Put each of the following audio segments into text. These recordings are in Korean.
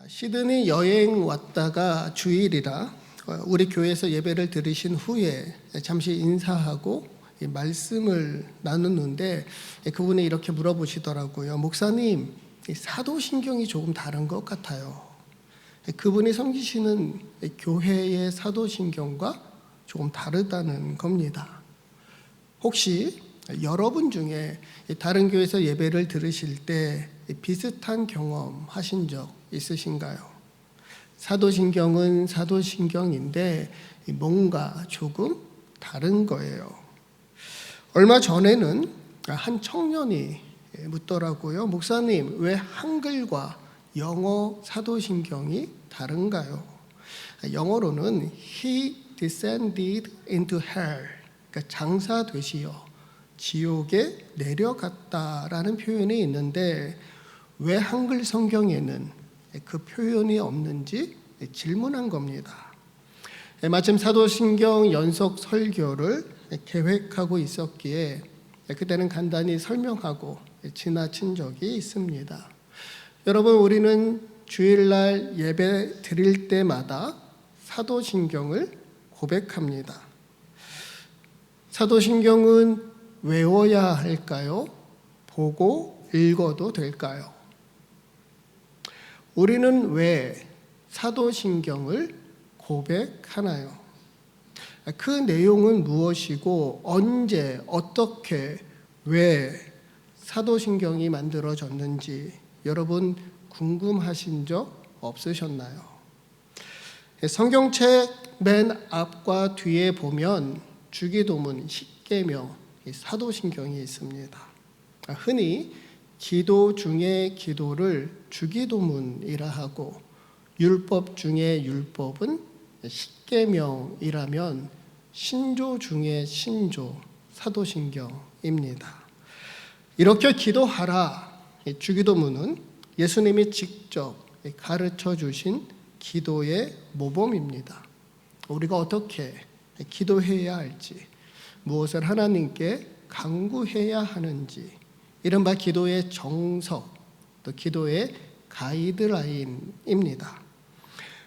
시드니 여행 왔다가 주일이라 우리 교회에서 예배를 들으신 후에 잠시 인사하고 말씀을 나누는데 그분이 이렇게 물어보시더라고요. 목사님, 사도신경이 조금 다른 것 같아요. 그분이 섬기시는 교회의 사도신경과 조금 다르다는 겁니다. 혹시 여러분 중에 다른 교회에서 예배를 들으실 때 비슷한 경험 하신 적 있으신가요? 사도신경은 사도신경인데 뭔가 조금 다른 거예요. 얼마 전에는 한 청년이 묻더라고요. 목사님, 왜 한글과 영어 사도신경이 다른가요? 영어로는 He descended into hell, 그러니까 장사되시어 지옥에 내려갔다라는 표현이 있는데 왜 한글 성경에는 그 표현이 없는지 질문한 겁니다. 마침 사도신경 연속 설교를 계획하고 있었기에 그때는 간단히 설명하고 지나친 적이 있습니다. 여러분, 우리는 주일날 예배 드릴 때마다 사도신경을 고백합니다. 사도신경은 외워야 할까요? 보고 읽어도 될까요? 우리는 왜 사도신경을 고백하나요? 그 내용은 무엇이고 언제 어떻게 왜 사도신경이 만들어졌는지 여러분 궁금하신 적 없으셨나요? 성경책 맨 앞과 뒤에 보면 주기도문, 십계명, 사도신경이 있습니다. 흔히 기도 중에 기도를 주기도문이라 하고 율법 중에 율법은 십계명이라면 신조 중에 신조, 사도신경입니다. 이렇게 기도하라, 주기도문은 예수님이 직접 가르쳐 주신 기도의 모범입니다. 우리가 어떻게 기도해야 할지, 무엇을 하나님께 간구해야 하는지, 이른바 기도의 정석, 또 기도의 가이드라인입니다.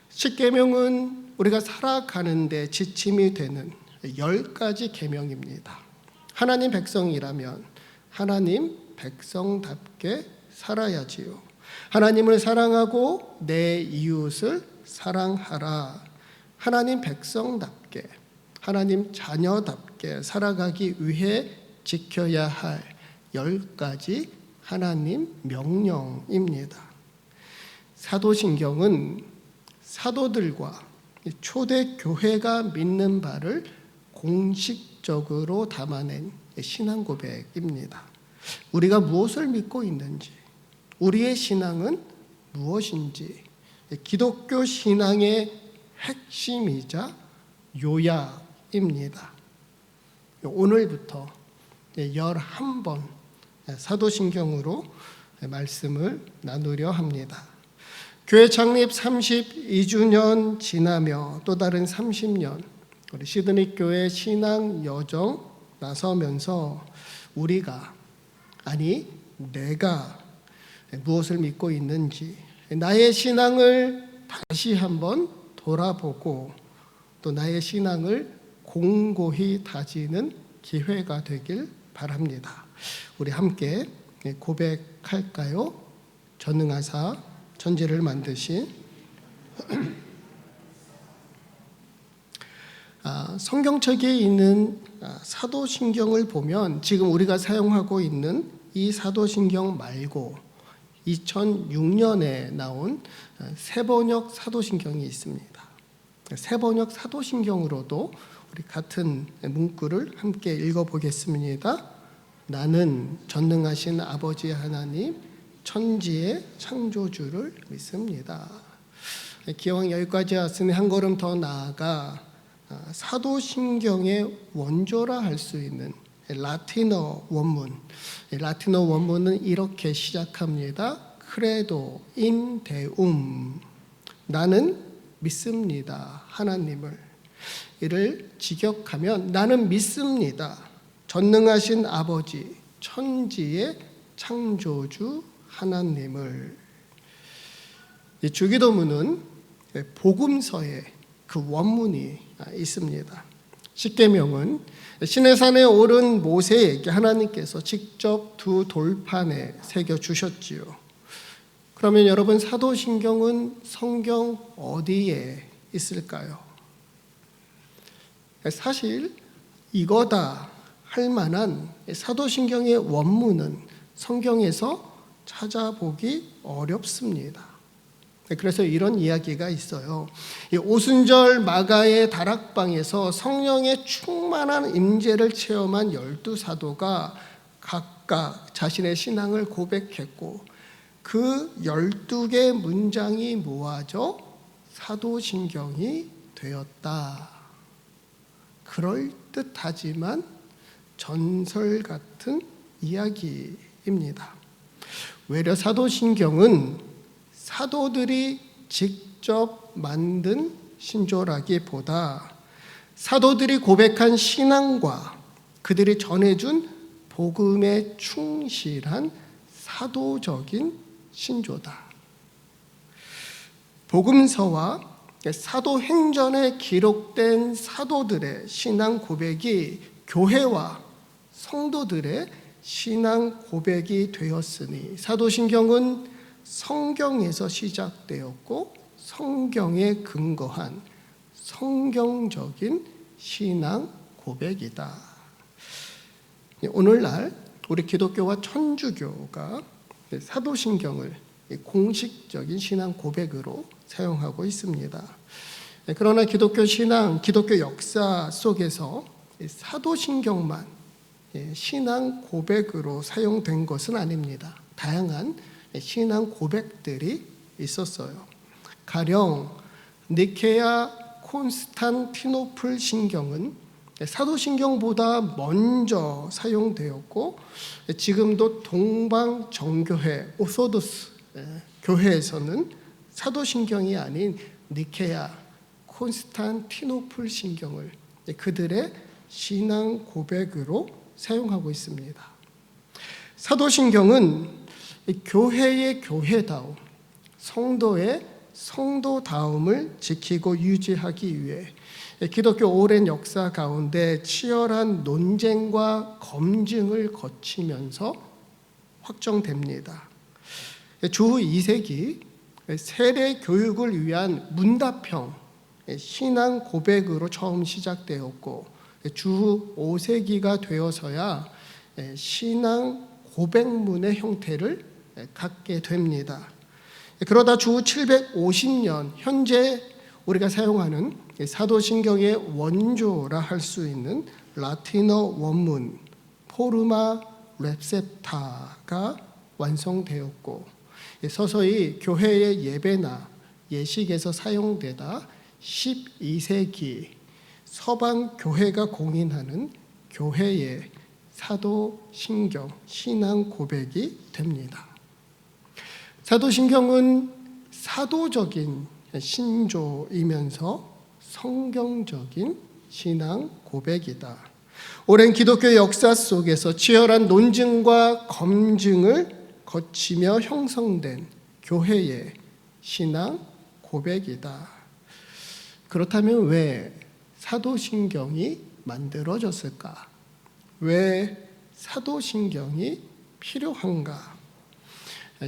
십계명은 우리가 살아가는 데 지침이 되는 10가지 계명입니다. 하나님 백성이라면 하나님 백성답게 살아야지요. 하나님을 사랑하고 내 이웃을 사랑하라. 하나님 백성답게, 하나님 자녀답게 살아가기 위해 지켜야 할 10가지 하나님 명령입니다. 사도신경은 사도들과 초대교회가 믿는 바를 공식적으로 담아낸 신앙 고백입니다. 우리가 무엇을 믿고 있는지, 우리의 신앙은 무엇인지, 기독교 신앙의 핵심이자 요약입니다. 오늘부터 11번 사도신경으로 말씀을 나누려 합니다. 교회 창립 32주년 지나며 또 다른 30년 우리 시드니 교회 신앙 여정 나서면서 우리가, 아니 내가 무엇을 믿고 있는지, 나의 신앙을 다시 한번 돌아보고 또 나의 신앙을 공고히 다지는 기회가 되길 바랍니다. 우리 함께 고백할까요? 전능하사 천지를 만드신 성경책에 있는 사도신경을 보면 지금 우리가 사용하고 있는 이 사도신경 말고 2006년에 나온 새번역 사도신경이 있습니다. 새번역 사도신경으로도 우리 같은 문구를 함께 읽어보겠습니다. 나는 전능하신 아버지 하나님 천지의 창조주를 믿습니다. 기왕 여기까지 왔으니 한 걸음 더 나아가 사도신경의 원조라 할 수 있는 라틴어 원문, 라틴어 원문은 이렇게 시작합니다. 크레도 인 데움, 나는 믿습니다 하나님을. 이를 직역하면 나는 믿습니다 전능하신 아버지 천지의 창조주 하나님을. 이 주기도문은 복음서에 그 원문이 있습니다. 십계명은 시내산에 오른 모세에게 하나님께서 직접 두 돌판에 새겨 주셨지요. 그러면 여러분, 사도신경은 성경 어디에 있을까요? 사실 이거다 할 만한 사도신경의 원문은 성경에서 찾아보기 어렵습니다. 그래서 이런 이야기가 있어요. 이 오순절 마가의 다락방에서 성령의 충만한 임재를 체험한 12사도가 각각 자신의 신앙을 고백했고, 그 12개 문장이 모아져 사도신경이 되었다. 그럴듯하지만 전설 같은 이야기입니다. 외려 사도신경은 사도들이 직접 만든 신조라기보다 사도들이 고백한 신앙과 그들이 전해준 복음에 충실한 사도적인 신조다. 복음서와 사도행전에 기록된 사도들의 신앙 고백이 교회와 성도들의 신앙 고백이 되었으니 사도신경은 성경에서 시작되었고 성경에 근거한 성경적인 신앙 고백이다. 오늘날 우리 기독교와 천주교가 사도신경을 공식적인 신앙 고백으로 사용하고 있습니다. 그러나 기독교 신앙, 기독교 역사 속에서 사도신경만 신앙 고백으로 사용된 것은 아닙니다. 다양한 신앙 고백들이 있었어요. 가령 니케아 콘스탄티노플 신경은 사도신경보다 먼저 사용되었고, 지금도 동방 정교회 오소도스 교회에서는 사도신경이 아닌 니케아 콘스탄티노플 신경을 그들의 신앙 고백으로 사용하고 있습니다. 사도신경은 교회의 교회다움, 성도의 성도다움을 지키고 유지하기 위해 기독교 오랜 역사 가운데 치열한 논쟁과 검증을 거치면서 확정됩니다. 주후 2세기 세례 교육을 위한 문답형 신앙 고백으로 처음 시작되었고, 주후 5세기가 되어서야 신앙 고백문의 형태를 갖게 됩니다. 그러다 주후 750년 현재 우리가 사용하는 사도신경의 원조라 할 수 있는 라틴어 원문 포르마 렙셉타가 완성되었고, 서서히 교회의 예배나 예식에서 사용되다 12세기 서방 교회가 공인하는 교회의 사도신경 신앙 고백이 됩니다. 사도신경은 사도적인 신조이면서 성경적인 신앙 고백이다. 오랜 기독교 역사 속에서 치열한 논증과 검증을 거치며 형성된 교회의 신앙 고백이다. 그렇다면 왜 사도신경이 만들어졌을까? 왜 사도신경이 필요한가?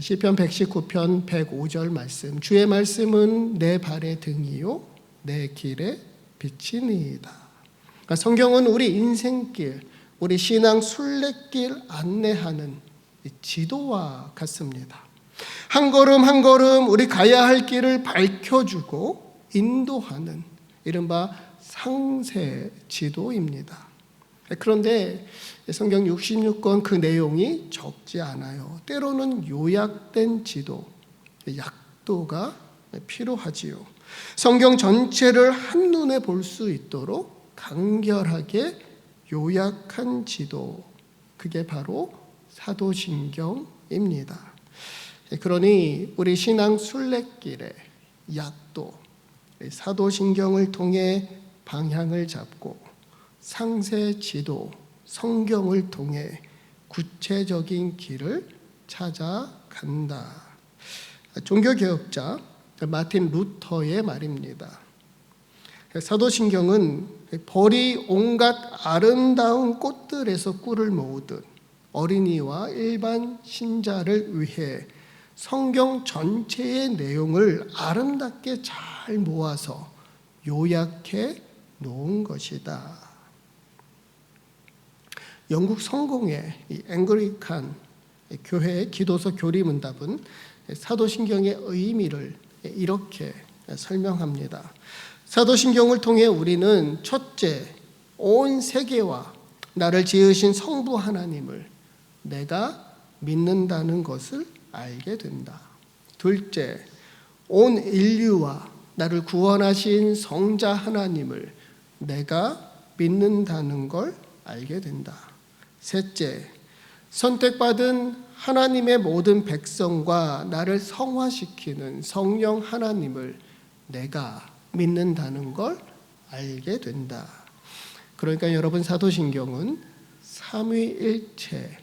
시편 119편 105절 말씀, 주의 말씀은 내 발의 등이요 내 길의 빛이니이다. 그러니까 성경은 우리 인생길, 우리 신앙 순례길 안내하는 지도와 같습니다. 한 걸음 한 걸음 우리 가야 할 길을 밝혀주고 인도하는 이른바 상세 지도입니다. 그런데 성경 66권 그 내용이 적지 않아요. 때로는 요약된 지도, 약도가 필요하지요. 성경 전체를 한눈에 볼 수 있도록 간결하게 요약한 지도, 그게 바로 사도신경입니다. 그러니 우리 신앙 순례길의 약도, 사도신경을 통해 방향을 잡고 상세 지도, 성경을 통해 구체적인 길을 찾아간다. 종교개혁자 마틴 루터의 말입니다. 사도신경은 벌이 온갖 아름다운 꽃들에서 꿀을 모으듯 어린이와 일반 신자를 위해 성경 전체의 내용을 아름답게 잘 모아서 요약해 놓은 것이다. 영국 성공의 앵글리칸 교회의 기도서 교리문답은 사도신경의 의미를 이렇게 설명합니다. 사도신경을 통해 우리는 첫째, 온 세계와 나를 지으신 성부 하나님을 내가 믿는다는 것을 알게 된다. 둘째, 온 인류와 나를 구원하신 성자 하나님을 내가 믿는다는 걸 알게 된다. 셋째, 선택받은 하나님의 모든 백성과 나를 성화시키는 성령 하나님을 내가 믿는다는 걸 알게 된다. 그러니까 여러분, 사도신경은 삼위일체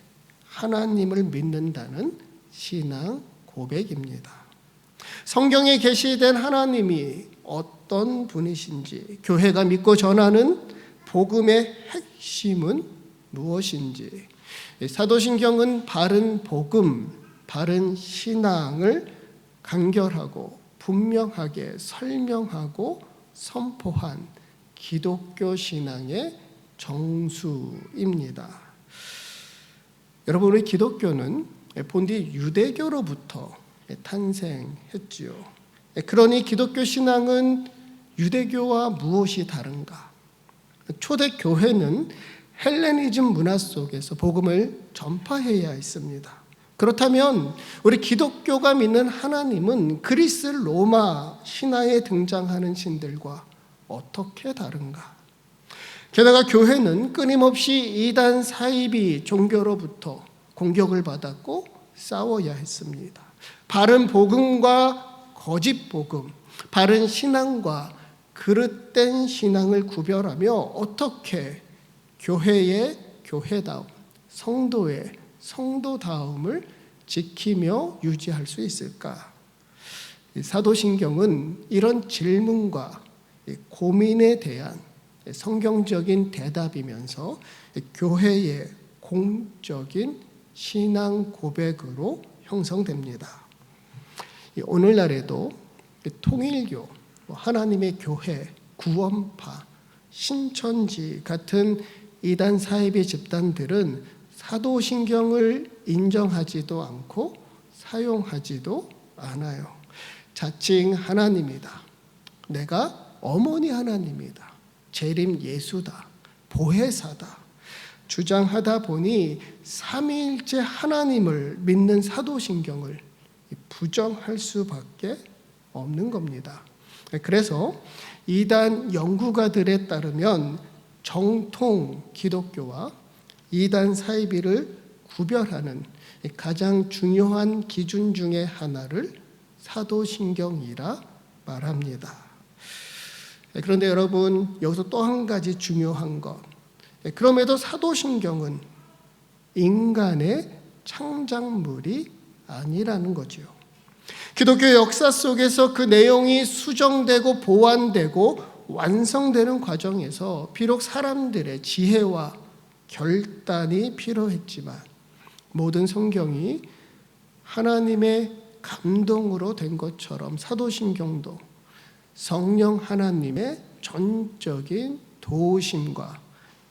하나님을 믿는다는 신앙 고백입니다. 성경에 계시된 하나님이 어떤 분이신지, 교회가 믿고 전하는 복음의 핵심은 무엇인지, 사도신경은 바른 복음, 바른 신앙을 간결하고 분명하게 설명하고 선포한 기독교 신앙의 정수입니다. 여러분, 우리 기독교는 본디 유대교로부터 탄생했지요. 그러니 기독교 신앙은 유대교와 무엇이 다른가? 초대 교회는 헬레니즘 문화 속에서 복음을 전파해야 했습니다. 그렇다면 우리 기독교가 믿는 하나님은 그리스 로마 신화에 등장하는 신들과 어떻게 다른가? 게다가 교회는 끊임없이 이단 사이비 종교로부터 공격을 받았고 싸워야 했습니다. 바른 복음과 거짓 복음, 바른 신앙과 그릇된 신앙을 구별하며 어떻게 교회의 교회다움, 성도의 성도다움을 지키며 유지할 수 있을까? 사도신경은 이런 질문과 고민에 대한 성경적인 대답이면서 교회의 공적인 신앙 고백으로 형성됩니다. 오늘날에도 통일교, 하나님의 교회, 구원파, 신천지 같은 이단 사이비 집단들은 사도신경을 인정하지도 않고 사용하지도 않아요. 자칭 하나님이다, 내가 어머니 하나님이다, 재림 예수다, 보혜사다 주장하다 보니 삼위일체 하나님을 믿는 사도신경을 부정할 수밖에 없는 겁니다. 그래서 이단 연구가들에 따르면 정통 기독교와 이단 사이비를 구별하는 가장 중요한 기준 중에 하나를 사도신경이라 말합니다. 그런데 여러분, 여기서 또 한 가지 중요한 것, 그럼에도 사도신경은 인간의 창작물이 아니라는 거죠. 기독교 역사 속에서 그 내용이 수정되고 보완되고 완성되는 과정에서 비록 사람들의 지혜와 결단이 필요했지만 모든 성경이 하나님의 감동으로 된 것처럼 사도신경도 성령 하나님의 전적인 도우심과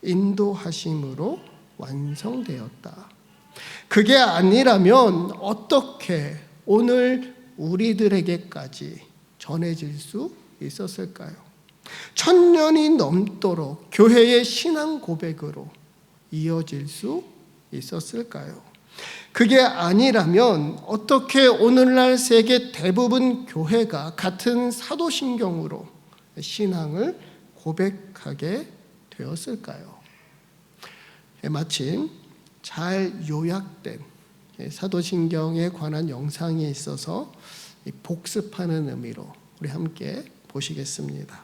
인도하심으로 완성되었다. 그게 아니라면 어떻게 오늘 우리들에게까지 전해질 수 있었을까요? 1000년이 넘도록 교회의 신앙 고백으로 이어질 수 있었을까요? 그게 아니라면 어떻게 오늘날 세계 대부분 교회가 같은 사도신경으로 신앙을 고백하게 되었을까요? 마침 잘 요약된 사도신경에 관한 영상이 있어서 복습하는 의미로 우리 함께 보시겠습니다.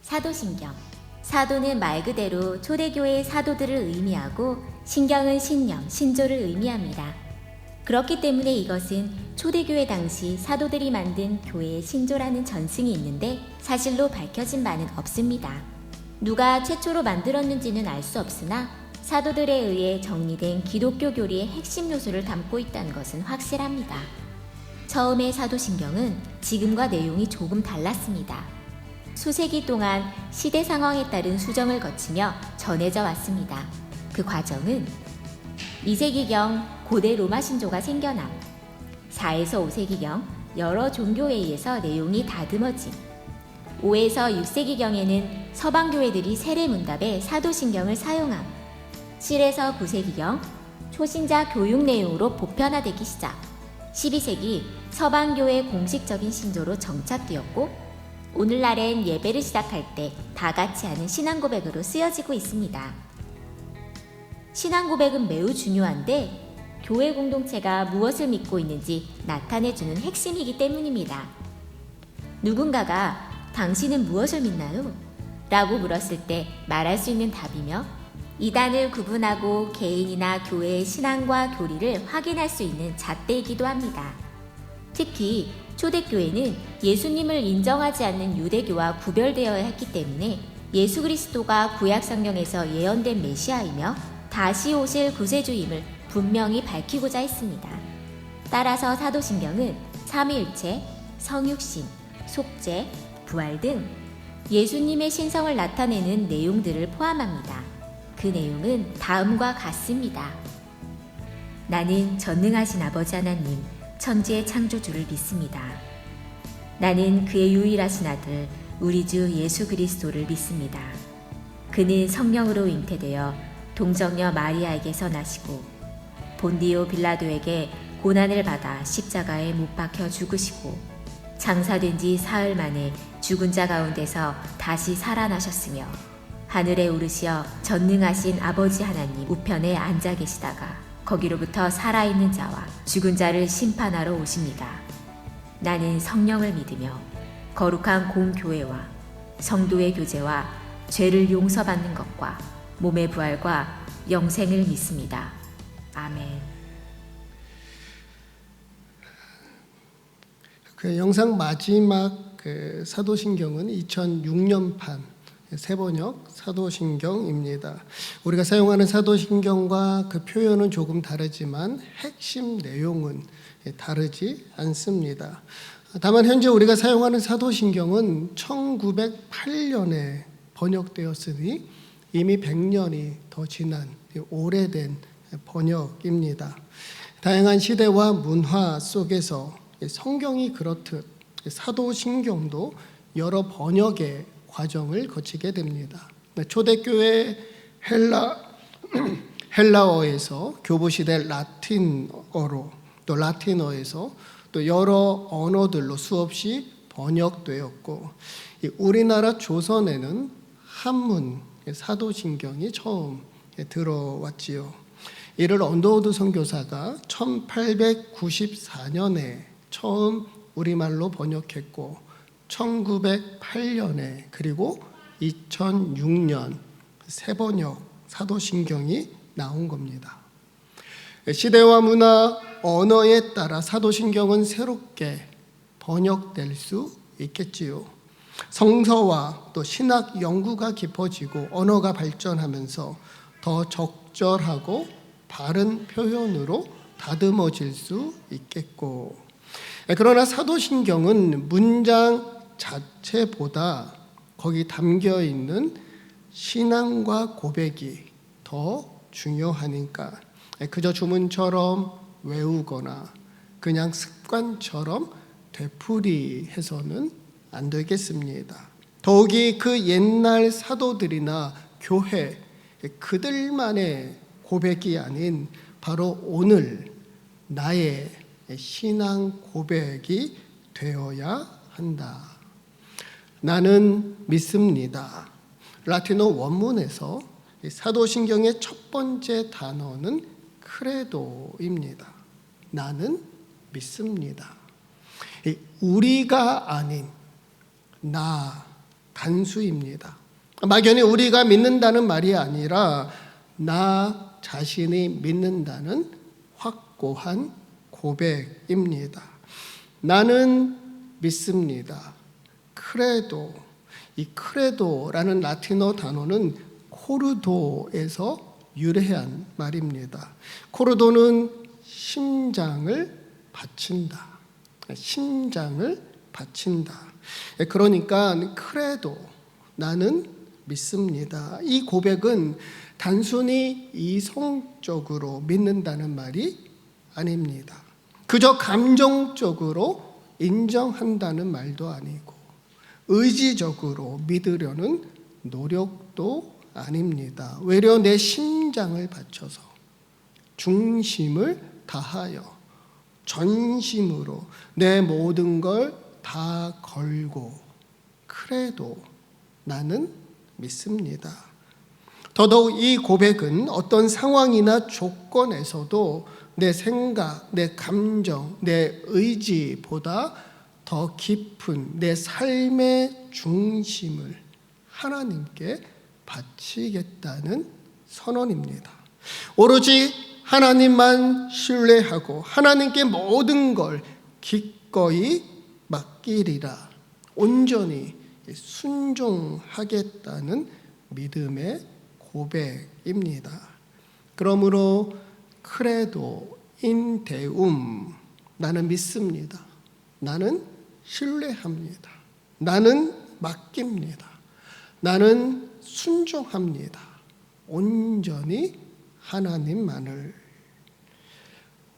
사도신경. 사도는 말 그대로 초대교회의 사도들을 의미하고 신경은 신령, 신조를 의미합니다. 그렇기 때문에 이것은 초대교회 당시 사도들이 만든 교회의 신조라는 전승이 있는데 사실로 밝혀진 바는 없습니다. 누가 최초로 만들었는지는 알 수 없으나 사도들에 의해 정리된 기독교 교리의 핵심 요소를 담고 있다는 것은 확실합니다. 처음의 사도신경은 지금과 내용이 조금 달랐습니다. 수세기 동안 시대 상황에 따른 수정을 거치며 전해져 왔습니다. 그 과정은 2세기경 고대 로마 신조가 생겨남, 4에서 5세기경 여러 종교에 의해서 내용이 다듬어짐, 5에서 6세기경에는 서방교회들이 세례문답에 사도신경을 사용함, 7에서 9세기경 초신자 교육 내용으로 보편화되기 시작, 12세기 서방교회 공식적인 신조로 정착되었고 오늘날엔 예배를 시작할 때 다 같이 하는 신앙고백으로 쓰여지고 있습니다. 신앙고백은 매우 중요한데 교회 공동체가 무엇을 믿고 있는지 나타내주는 핵심이기 때문입니다. 누군가가 당신은 무엇을 믿나요? 라고 물었을 때 말할 수 있는 답이며 이단을 구분하고 개인이나 교회의 신앙과 교리를 확인할 수 있는 잣대이기도 합니다. 특히 초대교회는 예수님을 인정하지 않는 유대교와 구별되어야 했기 때문에 예수 그리스도가 구약 성경에서 예언된 메시아이며 다시 오실 구세주임을 분명히 밝히고자 했습니다. 따라서 사도신경은 삼위일체, 성육신, 속죄, 부활 등 예수님의 신성을 나타내는 내용들을 포함합니다. 그 내용은 다음과 같습니다. 나는 전능하신 아버지 하나님, 천지의 창조주를 믿습니다. 나는 그의 유일하신 아들, 우리 주 예수 그리스도를 믿습니다. 그는 성령으로 잉태되어 동정녀 마리아에게서 나시고 본디오 빌라도에게 고난을 받아 십자가에 못 박혀 죽으시고 장사된 지 사흘 만에 죽은 자 가운데서 다시 살아나셨으며 하늘에 오르시어 전능하신 아버지 하나님 우편에 앉아 계시다가 거기로부터 살아있는 자와 죽은 자를 심판하러 오십니다. 나는 성령을 믿으며 거룩한 공교회와 성도의 교제와 죄를 용서받는 것과 몸의 부활과 영생을 믿습니다. 아멘. 그 영상 마지막 사도신경은 2006년판 새번역 사도신경입니다. 우리가 사용하는 사도신경과 그 표현은 조금 다르지만 핵심 내용은 다르지 않습니다. 다만 현재 우리가 사용하는 사도신경은 1908년에 번역되었으니 이미 100년이 더 지난 오래된 번역입니다. 다양한 시대와 문화 속에서 성경이 그렇듯 사도신경도 여러 번역의 과정을 거치게 됩니다. 초대교회 헬라어에서 교부시대 라틴어로 또 라틴어에서 또 여러 언어들로 수없이 번역되었고 우리나라 조선에는 한문 사도신경이 처음 들어왔지요. 이를 언더우드 선교사가 1894년에 처음 우리말로 번역했고 1908년에 그리고 2006년 새번역 사도신경이 나온 겁니다. 시대와 문화, 언어에 따라 사도신경은 새롭게 번역될 수 있겠지요. 성서와 또 신학 연구가 깊어지고 언어가 발전하면서 더 적절하고 바른 표현으로 다듬어질 수 있겠고, 그러나 사도신경은 문장 자체보다 거기 담겨 있는 신앙과 고백이 더 중요하니까 그저 주문처럼 외우거나 그냥 습관처럼 되풀이해서는 안 되겠습니다. 더욱이 그 옛날 사도들이나 교회 그들만의 고백이 아닌 바로 오늘 나의 신앙 고백이 되어야 한다. 나는 믿습니다. 라틴어 원문에서 사도신경의 첫 번째 단어는 크레도입니다. 나는 믿습니다. 우리가 아닌 나 단수입니다. 막연히 우리가 믿는다는 말이 아니라 나 자신이 믿는다는 확고한 고백입니다. 나는 믿습니다. 크레도, 이 크레도라는 라틴어 단어는 코르도에서 유래한 말입니다. 코르도는 심장을 바친다. 심장을 바친다. 그러니까 크레도, 나는 믿습니다. 이 고백은 단순히 이성적으로 믿는다는 말이 아닙니다. 그저 감정적으로 인정한다는 말도 아니고 의지적으로 믿으려는 노력도 아닙니다. 외려 내 심장을 바쳐서 중심을 다하여 전심으로 내 모든 걸 다 걸고 그래도 나는 믿습니다. 더더욱 이 고백은 어떤 상황이나 조건에서도 내 생각, 내 감정, 내 의지보다 더 깊은 내 삶의 중심을 하나님께 바치겠다는 선언입니다. 오로지 하나님만 신뢰하고 하나님께 모든 걸 기꺼이 맡기리라. 온전히 순종하겠다는 믿음의 고백입니다. 그러므로 크레도 인 데움, 나는 믿습니다. 나는 신뢰합니다. 나는 맡깁니다. 나는 순종합니다. 온전히 하나님만을.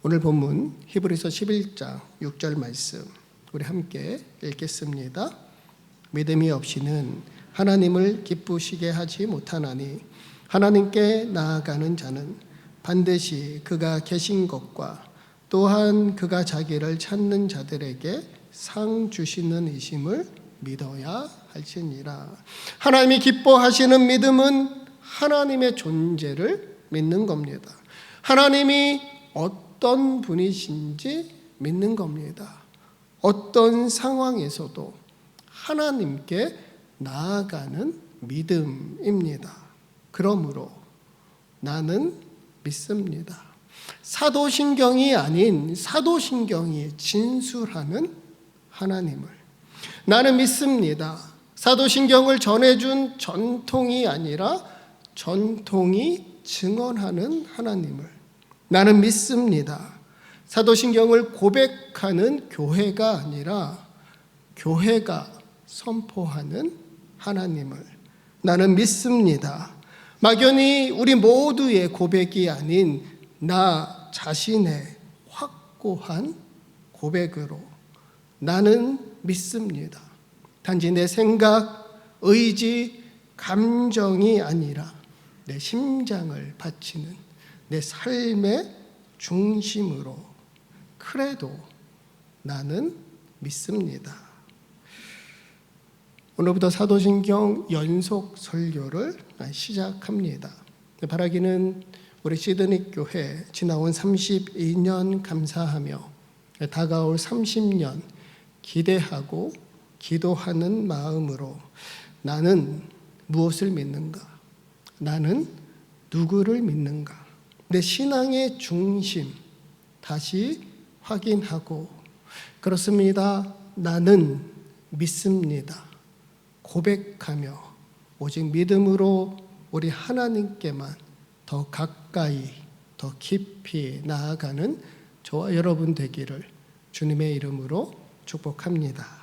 오늘 본문 히브리서 11장 6절 말씀 우리 함께 읽겠습니다. 믿음이 없이는 하나님을 기쁘시게 하지 못하나니 하나님께 나아가는 자는 반드시 그가 계신 것과 또한 그가 자기를 찾는 자들에게 상 주시는 이심을 믿어야 할지니라. 하나님이 기뻐하시는 믿음은 하나님의 존재를 믿는 겁니다. 하나님이 어떤 분이신지 믿는 겁니다. 어떤 상황에서도 하나님께 나아가는 믿음입니다. 그러므로 나는 믿습니다. 사도신경이 아닌 사도신경이 진술하는 하나님을 나는 믿습니다. 사도신경을 전해준 전통이 아니라 전통이 증언하는 하나님을 나는 믿습니다. 사도신경을 고백하는 교회가 아니라 교회가 선포하는 하나님을 나는 믿습니다. 막연히 우리 모두의 고백이 아닌 나 자신의 확고한 고백으로 나는 믿습니다. 단지 내 생각, 의지, 감정이 아니라 내 심장을 바치는 내 삶의 중심으로 그래도 나는 믿습니다. 오늘부터 사도신경 연속 설교를 시작합니다. 바라기는 우리 시드니 교회 지나온 32년 감사하며 다가올 30년 기대하고 기도하는 마음으로 나는 무엇을 믿는가? 나는 누구를 믿는가? 내 신앙의 중심 다시 확인하고 그렇습니다. 나는 믿습니다. 고백하며 오직 믿음으로 우리 하나님께만 더 가까이 더 깊이 나아가는 저와 여러분 되기를 주님의 이름으로 축복합니다.